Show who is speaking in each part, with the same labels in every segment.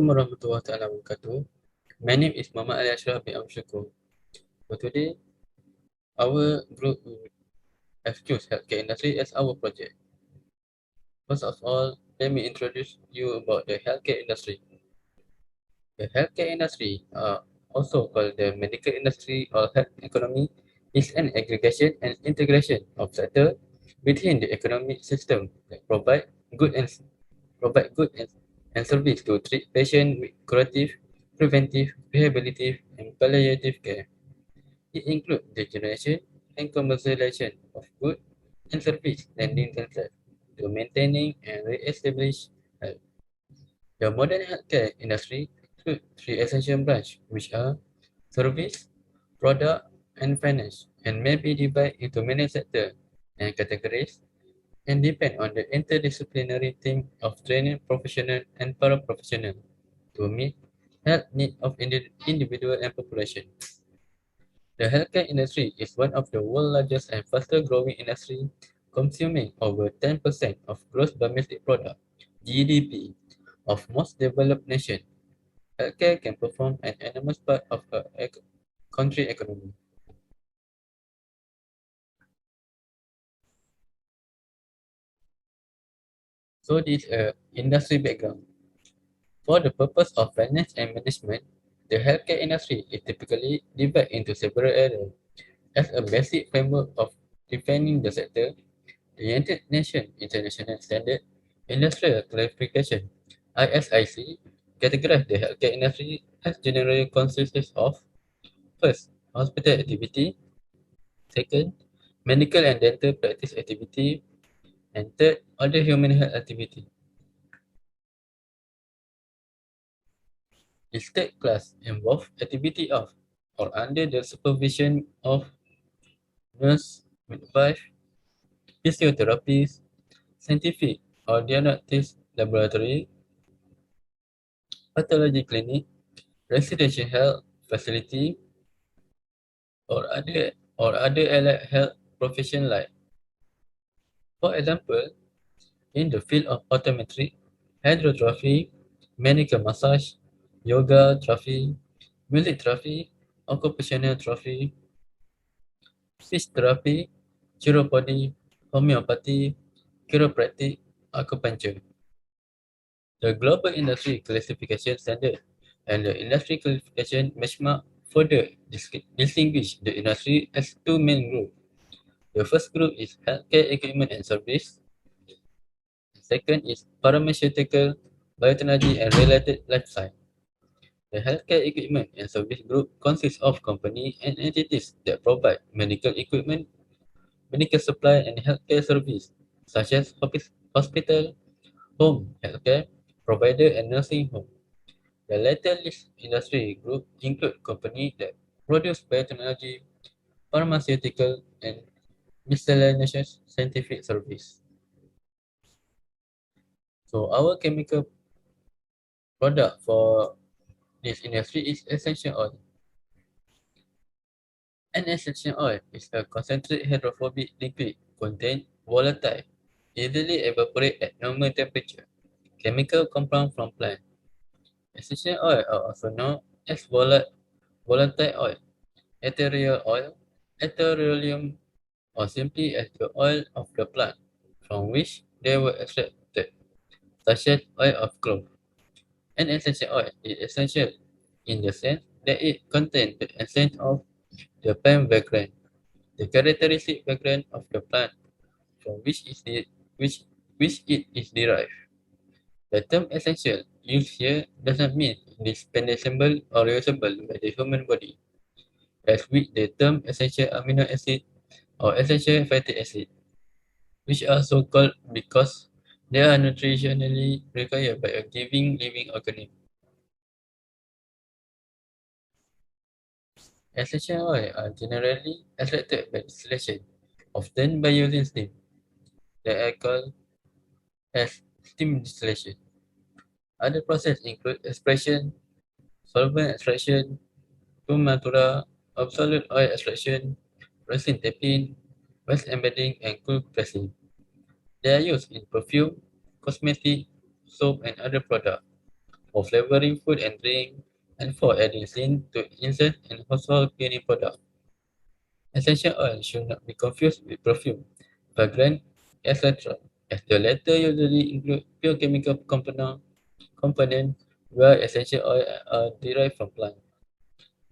Speaker 1: warahmatullahi taala wabarakatuh. My name is Muhammad Ali Ashraf bin Abu Syukur. For today, our group has chosen healthcare industry as our project. First of all, let me introduce you about the healthcare industry. The healthcare industry, also called the medical industry or health economy, is an aggregation and integration of sectors within the economic system that provide good and service to treat patients with curative, preventive, rehabilitative, and palliative care. It includes the generation and commercialization of goods and services lending themselves to maintaining and re-establish health. The modern healthcare industry includes three essential branches, which are service, product, and finance, and may be divided into many sectors and categories and depend on the interdisciplinary team of trained professional and paraprofessional to meet health needs of individual and population. The healthcare industry is one of the world's largest and fastest growing industry, consuming over 10% of gross domestic product (GDP) of most developed nations. Healthcare can perform an enormous part of a country economy. So this is a industry background. For the purpose of finance and management, the healthcare industry is typically divided into several areas. As a basic framework of defining the sector, the United Nations International Standard Industrial Classification (ISIC) categorizes the healthcare industry as generally consists of first, hospital activity, second, medical and dental practice activity, and third, other human health activity. This third class involves activity of or under the supervision of nurse, midwife, physiotherapists, scientific or diagnostic laboratory, pathology clinic, residential health facility, or other allied health profession like, for example, in the field of optometry, hydrotherapy, medical massage, yoga therapy, music therapy, occupational therapy, speech therapy, chiropody, homeopathy, chiropractic, acupuncture. The Global Industry Classification Standard and the Industry Classification Benchmark further distinguish the industry as two main groups. The first group is healthcare equipment and service. The second is pharmaceutical, biotechnology, and related life science. The healthcare equipment and service group consists of companies and entities that provide medical equipment, medical supply, and healthcare service, such as hospital, home healthcare provider, and nursing home. The latter list industry group include companies that produce biotechnology, pharmaceutical, and miscellaneous scientific service. So our chemical product for this industry is essential oil. An essential oil is a concentrated hydrophobic liquid contain volatile, easily evaporate at normal temperature, chemical compound from plant. Essential oil are also known as volatile oil, ethereal oil, etherealium, or simply as the oil of the plant from which they were extracted, such as oil of clove. An essential oil is essential in the sense that it contains the essence of the plant background, the characteristic background of the plant from which which it is derived. The term essential used here does not mean indispensable or usable by the human body, as with the term essential amino acid or essential fatty acid, which are so called because they are nutritionally required by a given living organism. Essential oils are generally extracted by distillation, often by using steam. They are called as steam distillation. Other processes include expression, solvent extraction, fumatura, absolute oil extraction, resin tapping, wax embedding, and cool pressing. They are used in perfume, cosmetic, soap, and other products. for flavoring food and drink, and for adding scent to incense and household cleaning products. Essential oil should not be confused with perfume, fragrance, etc., as the latter usually include pure chemical components where essential oil are derived from plants.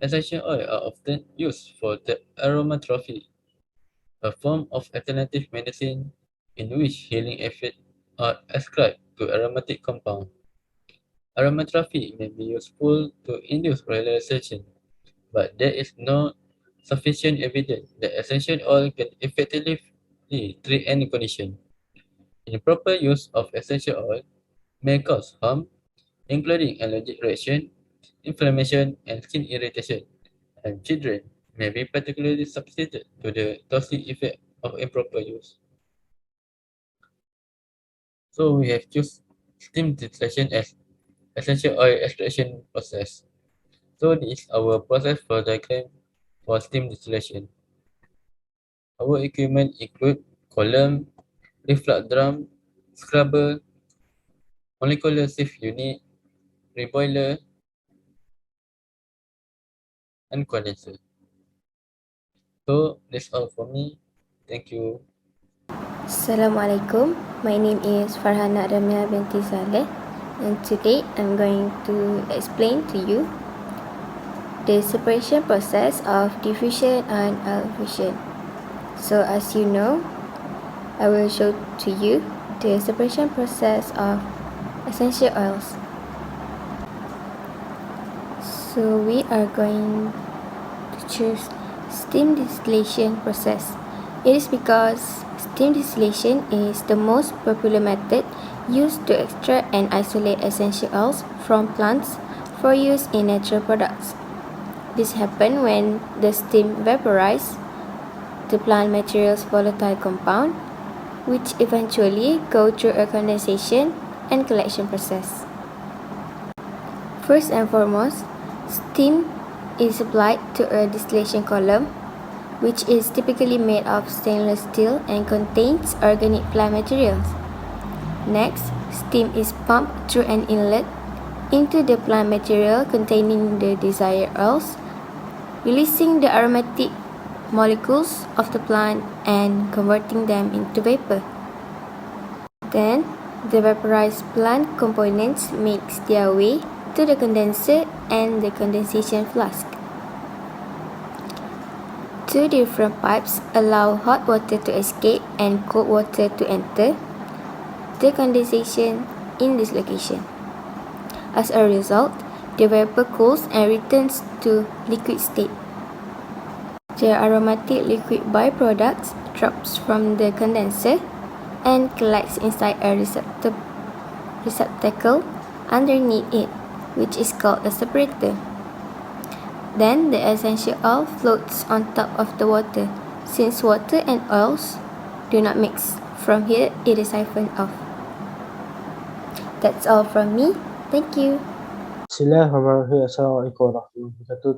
Speaker 1: Essential oil are often used for the aromatherapy, a form of alternative medicine in which healing effects are ascribed to aromatic compounds. Aromatherapy may be useful to induce relaxation, but there is no sufficient evidence that essential oil can effectively treat any condition. Improper use of essential oil may cause harm, including allergic reaction, inflammation, and skin irritation, and children may be particularly subjected to the toxic effect of improper use. So we have choose steam distillation as essential oil extraction process. So this is our process for diagram for steam distillation. Our equipment include column, reflux drum, scrubber, molecular sieve unit, reboiler, and condenser. So that's all for me. Thank you.
Speaker 2: Assalamualaikum. My name is Farhana Ramia binti Saleh, and today I'm going to explain to you the separation process of diffusion and infusion. So as you know, I will show to you the separation process of essential oils. So we are going to choose steam distillation process. It is because steam distillation is the most popular method used to extract and isolate essential oils from plants for use in natural products. This happens when the steam vaporizes the plant material's volatile compound, which eventually go through a condensation and collection process. First and foremost, steam is applied to a distillation column, which is typically made of stainless steel and contains organic plant materials. Next, steam is pumped through an inlet into the plant material containing the desired oils, releasing the aromatic molecules of the plant and converting them into vapor. Then, the vaporized plant components makes their way to the condenser and the condensation flask. Two different pipes allow hot water to escape and cold water to enter the condensation in this location. As a result, the vapor cools and returns to liquid state. The aromatic liquid byproducts drops from the condenser and collects inside a receptacle underneath it, which is called a separator. Then the essential oil floats on top of the water. Since water and oils do not mix, from here it is siphoned off. That's all from me. Thank you.
Speaker 3: Bismillahirrahmanirrahim. Assalamualaikum warahmatullahi wabarakatuh.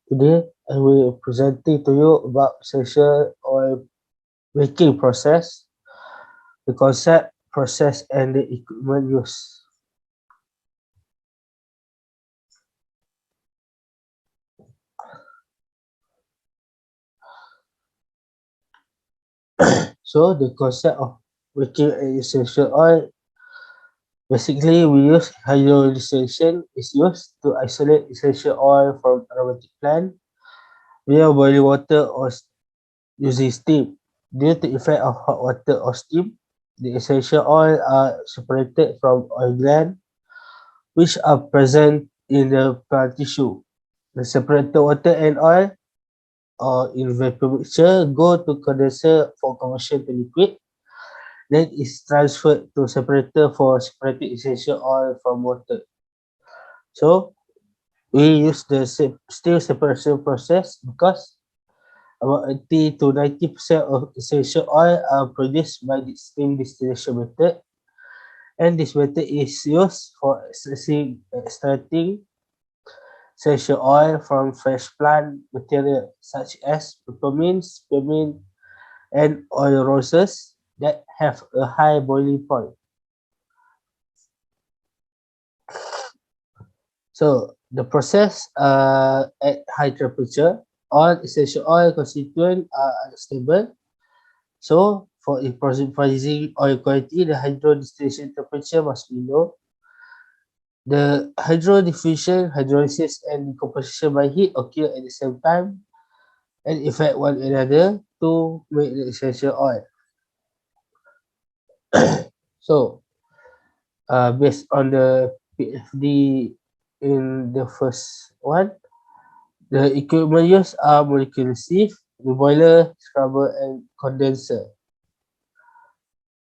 Speaker 3: Today I will presenting to you about essential oil making process, the concept, process, and the equipment used. So the concept of making an essential oil, basically we use hydrolyzation is used to isolate essential oil from aromatic plant via boiling water or using steam. Due to effect of hot water or steam, the essential oil are separated from oil gland which are present in the plant tissue. The separated water and oil or in vapor mixture go to condenser for conversion to liquid, then is transferred to separator for separating essential oil from water. So we use the still separation process because about 80 to 90% of essential oil are produced by the steam distillation method, and this method is used for extracting essential oil from fresh plant material such as peppermint, spearmint, and oil roses that have a high boiling point. So the process at high temperature, all essential oil constituents are unstable. So for improvising oil quality, the hydrodistillation temperature must be low. The hydrodiffusion, hydrolysis, and decomposition by heat occur at the same time and affect one another to make the essential oil. So, based on the PFD in the first one, the equipment used are molecular sieve, the boiler, scrubber, and condenser.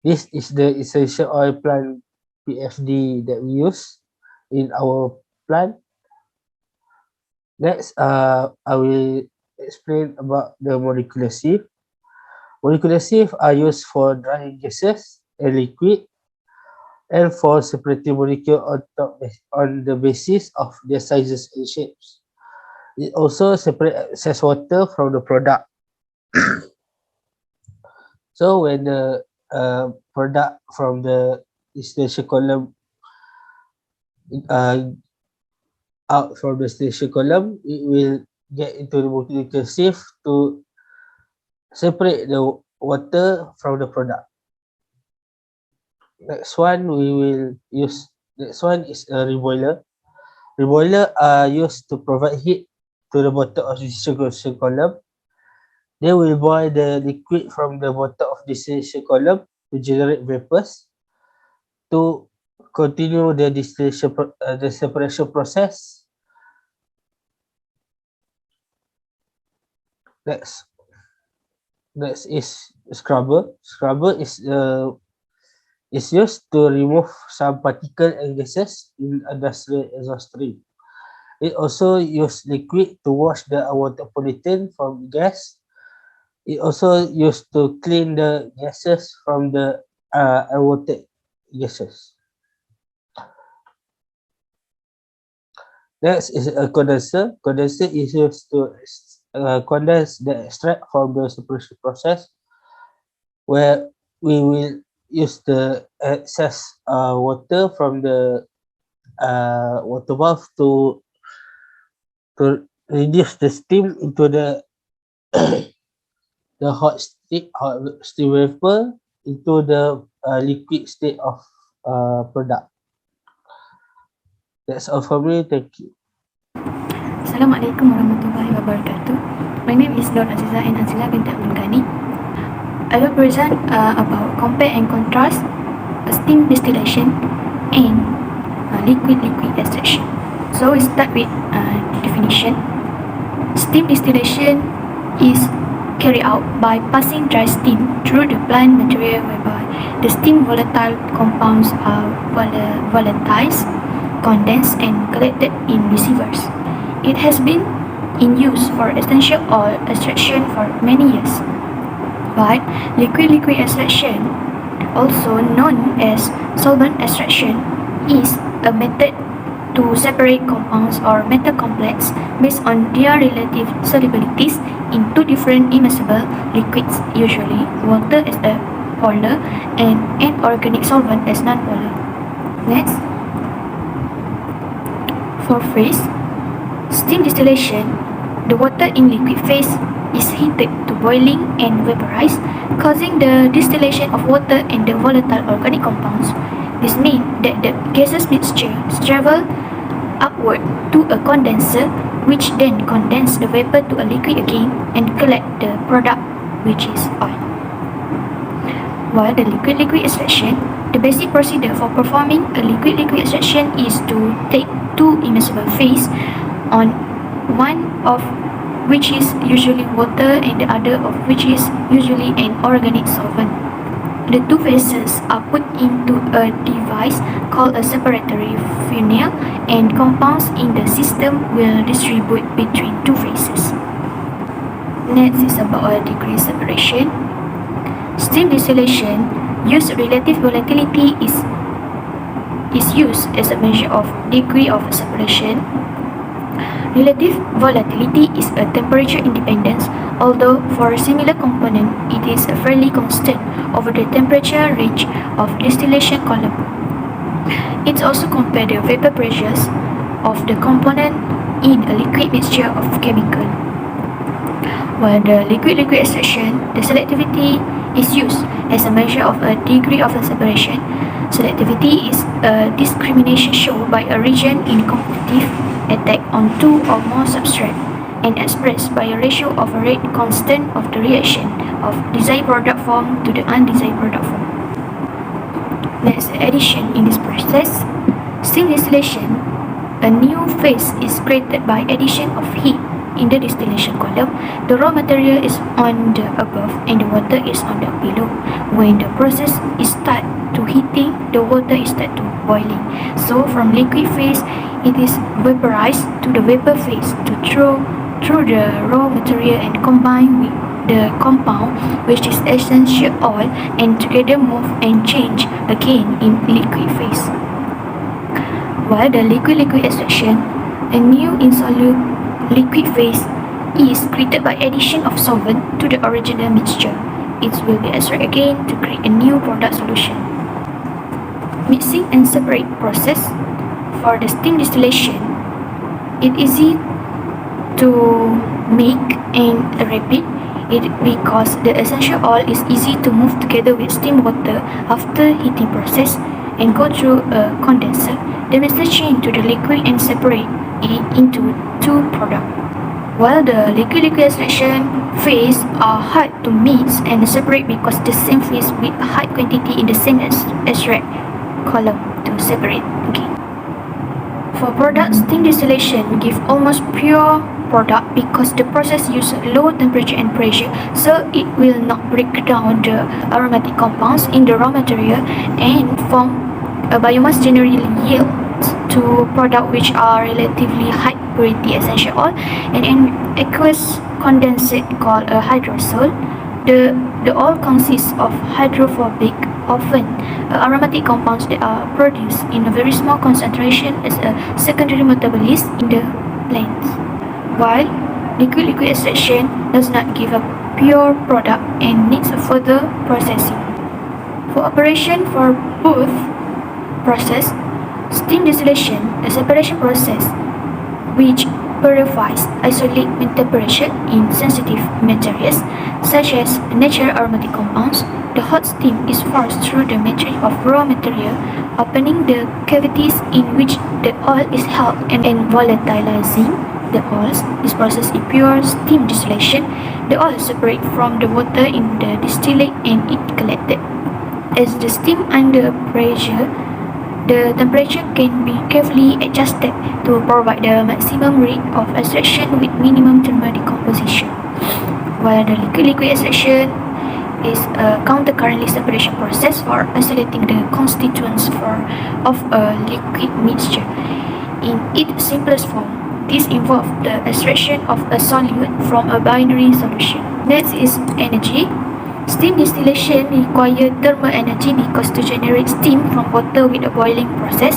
Speaker 3: This is the essential oil plant PFD that we use in our plant. Next, I will explain about the molecular sieve. Molecular sieve are used for drying gases and liquid and for separating molecule on the basis of their sizes and shapes. It also separates excess water from the product. So when the product from the distillation column uh, out from the distillation column, it will get into the molecular sieve to separate the water from the product. Next one we will use. Next one is a reboiler. Reboiler are used to provide heat to the bottom of the distillation column. They will boil the liquid from the bottom of the distillation column to generate vapors to continue the distillation, the separation process. Next, next is scrubber. Scrubber is used to remove some particle and gases in industrial exhaust stream. It also uses liquid to wash the water pollutant from gas. It also used to clean the gases from the unwanted gases. Next is a condenser. Condenser is used to condense the extract from the separation process, where we will use the excess water from the water bath to reduce the steam into the the hot steam vapor into the liquid state of product. That's all for me. Thank you.
Speaker 4: Assalamualaikum warahmatullahi wabarakatuh. My name is Nur Aziza and Azila binti Abdul Ghani. I will present about compare and contrast steam distillation and liquid extraction. So we start with definition. Steam distillation is carried out by passing dry steam through the plant material whereby the steam volatile compounds are volatilized, condensed and collected in receivers. It has been in use for essential oil extraction for many years. But liquid extraction, also known as solvent extraction, is a method to separate compounds or metal complex based on their relative solubilities in two different immiscible liquids, usually water as a polar and an organic solvent as non-polar. Next, for phase, steam distillation, the water in liquid phase is heated to boiling and vaporized, causing the distillation of water and the volatile organic compounds. This means that the gaseous mixture travel upward to a condenser, which then condense the vapor to a liquid again and collect the product, which is oil. While the liquid extraction, the basic procedure for performing a liquid extraction is to take two immiscible phases, on one of which is usually water and the other of which is usually an organic solvent. The two phases are put into a device called a separatory funnel, and compounds in the system will distribute between two phases. Next is about a degree separation. Steam distillation use relative volatility is used as a measure of degree of separation. Relative volatility is a temperature independence, although for a similar component it is fairly constant over the temperature range of distillation column. It also compares the vapor pressures of the component in a liquid mixture of chemical. While the liquid-liquid extraction, the selectivity is used as a measure of a degree of separation. Selectivity is a discrimination shown by a region in competitive attack on two or more substrates and expressed by a ratio of a rate constant of the reaction of desired product form to the undesired product form. Next, addition in this process. Steam distillation, a new phase is created by addition of heat in the distillation column. The raw material is on the above and the water is on the below. When the process is start to heating, the water is start to boiling. So from liquid phase, it is vaporized to the vapor phase to through the raw material and combine with the compound, which is essential oil, and together move and change again in liquid phase. While the liquid-liquid extraction, a new insoluble liquid phase is created by addition of solvent to the original mixture. It will be extracted again to create a new product solution. Mixing and separate process. For the steam distillation, it is easy to make and rapid because the essential oil is easy to move together with steam water after heating process and go through a condenser. The mixture change to the liquid and separate it into two products. While the liquid-liquid extraction phase are hard to mix and separate because the same phase with high quantity in the same extract column to separate. Okay. For product, steam distillation give almost pure product because the process uses low temperature and pressure, so it will not break down the aromatic compounds in the raw material and form a biomass generally yields to products which are relatively high purity essential oil and an aqueous condensate called a hydrosol. The oil consists of hydrophobic, often aromatic compounds that are produced in a very small concentration as a secondary metabolite in the plants. While liquid-liquid extraction does not give a pure product and needs a further processing. For operation for both process, steam distillation, a separation process which purifies isolate when temperature in sensitive materials such as natural aromatic compounds. The hot steam is forced through the matrix of raw material, opening the cavities in which the oil is held and volatilizing the oils. This process is pure steam distillation. The oil is separated from the water in the distillate and it collected. As the steam under pressure, the temperature can be carefully adjusted to provide the maximum rate of extraction with minimum thermal decomposition. While the liquid-liquid extraction is a counter-currently separation process for isolating the constituents of a liquid mixture. In its simplest form, this involves the extraction of a solute from a binary solution. Next is energy. Steam distillation requires thermal energy because to generate steam from water with a boiling process.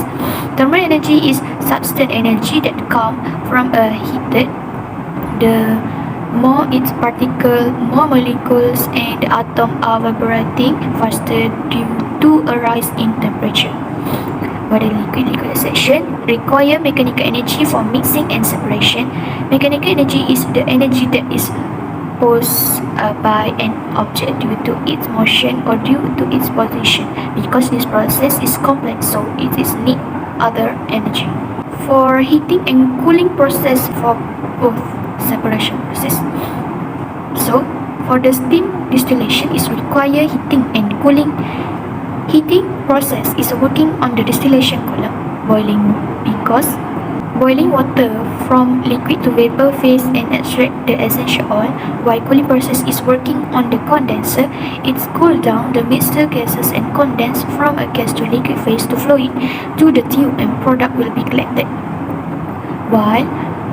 Speaker 4: Thermal energy is substance energy that comes from a heated. The more its particles, more molecules and the atoms are vibrating faster due to a rise in temperature. While the liquid-liquid extraction requires mechanical energy for mixing and separation. Mechanical energy is the energy that is posed by an object due to its motion or due to its position. Because this process is complex, so it is need other energy. For heating and cooling process for both separation process. So, for the steam distillation is require heating and cooling. Heating process is working on the distillation column, boiling because boiling water from liquid to vapor phase and extract the essential oil, while cooling process is working on the condenser. It's cool down the mixture gases and condense from a gas to liquid phase to fluid to the tube and product will be collected. While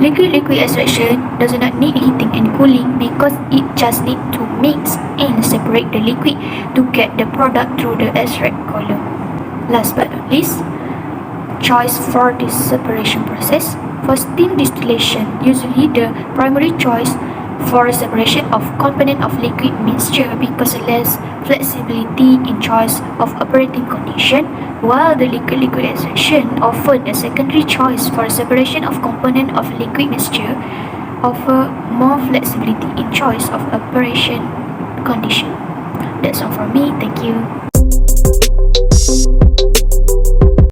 Speaker 4: liquid-liquid extraction does not need heating and cooling because it just needs to mix and separate the liquid to get the product through the extract column. Last but not least, choice for this separation process. For steam distillation, usually the primary choice for separation of component of liquid mixture because less flexibility in choice of operating condition, while the liquid extraction, often a secondary choice for separation of component of liquid mixture, offer more flexibility in choice of operation condition. That's all from me. Thank you.